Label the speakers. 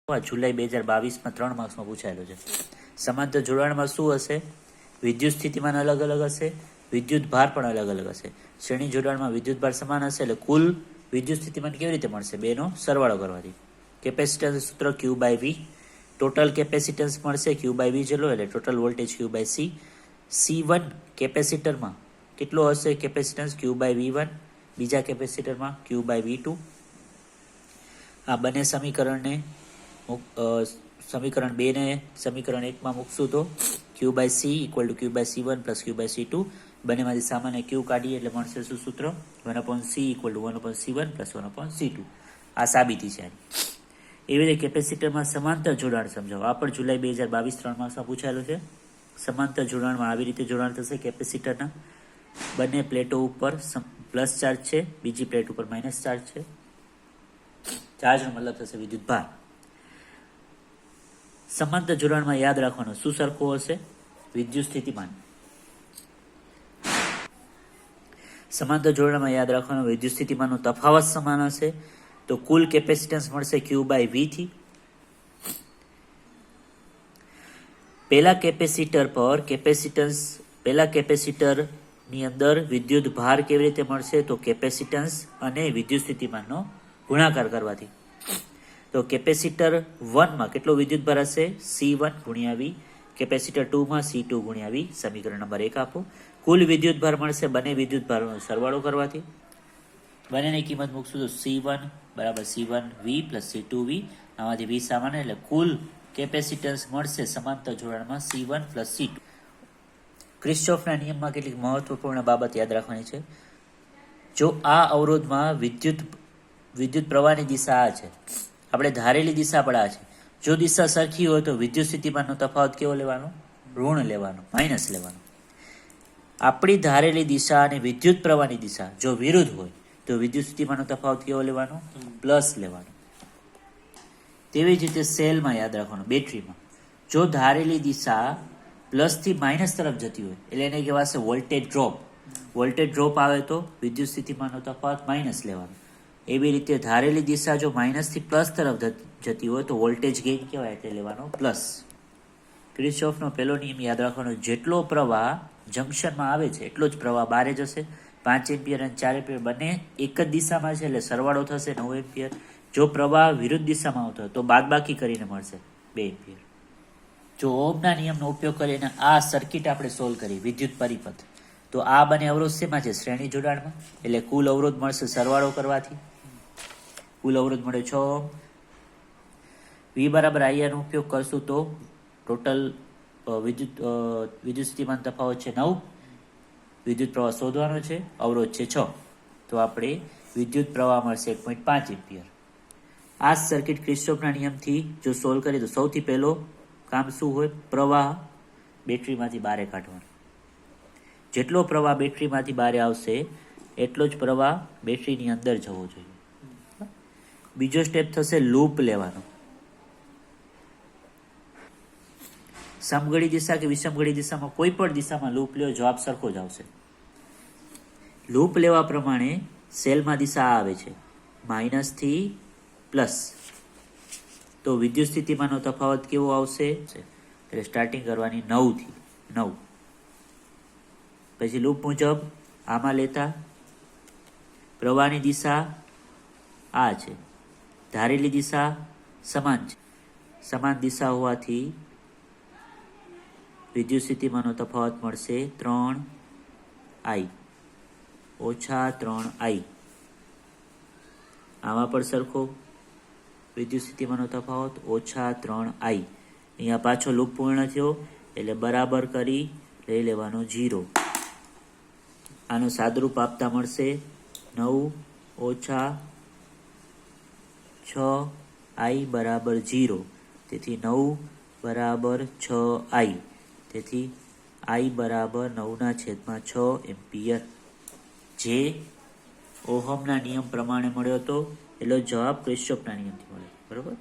Speaker 1: જુલાઈ 2022માં 3 માર્ક્સમાં પૂછાયેલો છે. સમાંતર જોડાણમાં શું હશે? વિદ્યુત સ્થિતિમાન અલગ અલગ હશે, વિદ્યુત ભાર પણ અલગ અલગ હશે. શ્રેણી જોડાણમાં વિદ્યુત ભાર સમાન હશે એટલે કુલ વિદ્યુત સ્થિતિમાન કેવી રીતે મળશે? બેનો સરવાળો કરવાથી. કેપેસિટન્સ સૂત્ર Q/V, ટોટલ કેપેસિટન્સ મળશે Q/V જેટલો એટલે ટોટલ વોલ્ટેજ Q/C. C1 કેપેસિટરમાં કેટલો હશે કેપેસિટન્સ? Q/V1. બીજા કેપેસિટરમાં Q/V2. આ બંને સમીકરણને સમીકરણ 2 ને સમીકરણ 1 માં મૂકશું તો Q/C = Q/C1 + Q/C2. બંનેમાંથી સામાન્ય Q કાઢીએ એટલે મળશે શું સૂત્ર? 1/C = 1/C1 + 1/C2. આ સાબિતી છે. એવી રીતે કેપેસિટરમાં સમાંતર જોડાણ સમજાવો. આ પણ જુલાઈ 2022 3 માર્ક્સમાં પૂછાયેલું છે. સમાંતર જોડાણમાં આવી રીતે જોડાણ થશે. કેપેસિટરના બંને પ્લેટો ઉપર પ્લસ ચાર્જ છે, બીજી પ્લેટ ઉપર માઇનસ ચાર્જ છે. ચાર્જનો મતલબ થશે વિદ્યુત ભાર. સમાંતર જોડાણમાં યાદ રાખવાનું શું સરખું હશે? વિદ્યુત સ્થિતિમાન. સમાંતર જોડાણમાં યાદ રાખવાનું વિદ્યુત સ્થિતિમાનનો તફાવત સમાન હશે તો કુલ કેપેસિટન્સ મળશે Q/V થી. પહેલા કેપેસિટરની અંદર વિદ્યુત ભાર કેવી રીતે મળશે? તો કેપેસિટન્સ અને વિદ્યુત સ્થિતિમાનનો ગુણાકાર કરવાથી. તો કેપેસિટર 1 માં કેટલો વિદ્યુત ભાર હશે? C1 × V. કેપેસિટર 2 માં C2 × V. સમીકરણ નંબર 1 આપો. કુલ વિદ્યુત ભાર મળશે બંને વિદ્યુત ભારનો સરવાળો કરવાથી. બંનેની કિંમત મૂકશું તો C1 = C1V + C2V. આમાંથી V સામાન્ય એટલે કુલ કેપેસિટન્સ મળશે સમાંતર જોડાણમાં C1 + C2. કિર્ચોફના નિયમમાં કેટલીક મહત્વપૂર્ણ બાબત યાદ રાખવાની છે. જો આ અવરોધમાં વિદ્યુત પ્રવાહની દિશા આ છે, આપણે ધારેલી દિશા પણ આ છે. જો દિશા સરખી હોય તો વિદ્યુત સ્થિતિમાનનો તફાવત કેવો લેવાનો? ઋણ લેવાનો, માઇનસ લેવાનો. આપણી ધારેલી દિશા અને વિદ્યુત પ્રવાહની દિશા જો વિરુદ્ધ હોય તો વિદ્યુત સ્થિતિમાનનો તફાવત કેવો લેવાનો? પ્લસ લેવાનો. તેવી જ રીતે સેલમાં યાદ રાખવાનું, બેટરીમાં જો ધારેલી દિશા પ્લસ થી માઇનસ તરફ જતી હોય એટલે એને કહેવાશે વોલ્ટેજ ડ્રોપ. વોલ્ટેજ ડ્રોપ આવે તો વિદ્યુત સ્થિતિમાનનો તફાવત માઇનસ લેવાનો. એવી રીતે ધારેલી દિશા જો માઇનસ થી પ્લસ તરફ જતી હોય તો વોલ્ટેજ ગેઇન કહેવાય એટલે લેવાનો પ્લસ. કિર્ચોફનો પહેલો નિયમ યાદ રાખવાનો, જેટલો પ્રવાહ જંકશનમાં આવે છે એટલો જ પ્રવાહ બહાર જશે. 5 એમ્પિયર અને 4 એમ્પિયર બંને એક જ દિશામાં છે એટલે સરવાળો થશે 9 એમ્પિયર. જો પ્રવાહ વિરુદ્ધ દિશામાં આવતો હોય તો બાદબાકી કરીને મળશે 2 એમ્પિયર. જો ઓહમના નિયમનો ઉપયોગ કરીને આ સર્કિટ આપણે સોલ્વ કરી વિદ્યુત પરિપથ, તો આ બંને અવરોધ શેમાં છે? શ્રેણી જોડાણમાં. એટલે કુલ અવરોધ મળશે સરવાળો કરવાથી. કુલ અવરોધ મળે 6 ઓહમ. V = IR નો ઉપયોગ કરશું તો ટોટલ વિદ્યુત સ્થિતિમાન તફાવત છે 9. વિદ્યુત પ્રવાહ શોધવાનો છે, અવરોધ છે 6. તો આપણે વિદ્યુત પ્રવાહ મળશે 1.5 એમ્પિયર. આ સર્કિટ કિર્ચોફના નિયમથી જો સોલ્વ કરીએ તો સૌથી પહેલો કામ શું હોય? પ્રવાહ બેટરીમાંથી બહાર કાઢવાનો. જેટલો પ્રવાહ બેટરીમાંથી બહાર આવશે એટલો જ પ્રવાહ બેટરીની અંદર જવો જોઈએ. બીજો સ્ટેપ થશે લૂપ લેવાનો. સમઘડી દિશા કે વિષમઘડી દિશામાં કોઈ પણ દિશામાં લૂપ લ્યો, જવાબ સરખો જ આવશે. લૂપ લેવા પ્રમાણે સેલમાં દિશા આવે છે માઇનસ થી પ્લસ, તો વિદ્યુત સ્થિતિમાનનો તફાવત કેવો આવશે? એટલે સ્ટાર્ટિંગ કરવાની 9 થી 9. પછી લૂપ મુજબ આમાં લેતા પ્રવાહની દિશા આ છે, ધારેલી દિશા સમાન છે. સમાન દિશા હોવાથી વિદ્યુત સ્થિતિમાનનો તફાવત મળશે 3I - 3I. આમાં પણ સરખો વિદ્યુત સ્થિતિમાનનો તફાવત -3I. અહીંયા પાછો લૂપ પૂર્ણ થયો એટલે બરાબર કરી લઈ લેવાનો 0. આનું સાદરૂપ આપતા મળશે 9 - 6I = 0. તેથી 9 = 6I. તેથી I = 9/6 એમ્પિયર. જે ઓહમના નિયમ પ્રમાણે મળ્યો હતો એટલો જવાબ કિર્ચોફના નિયમથી મળ્યો. બરોબર.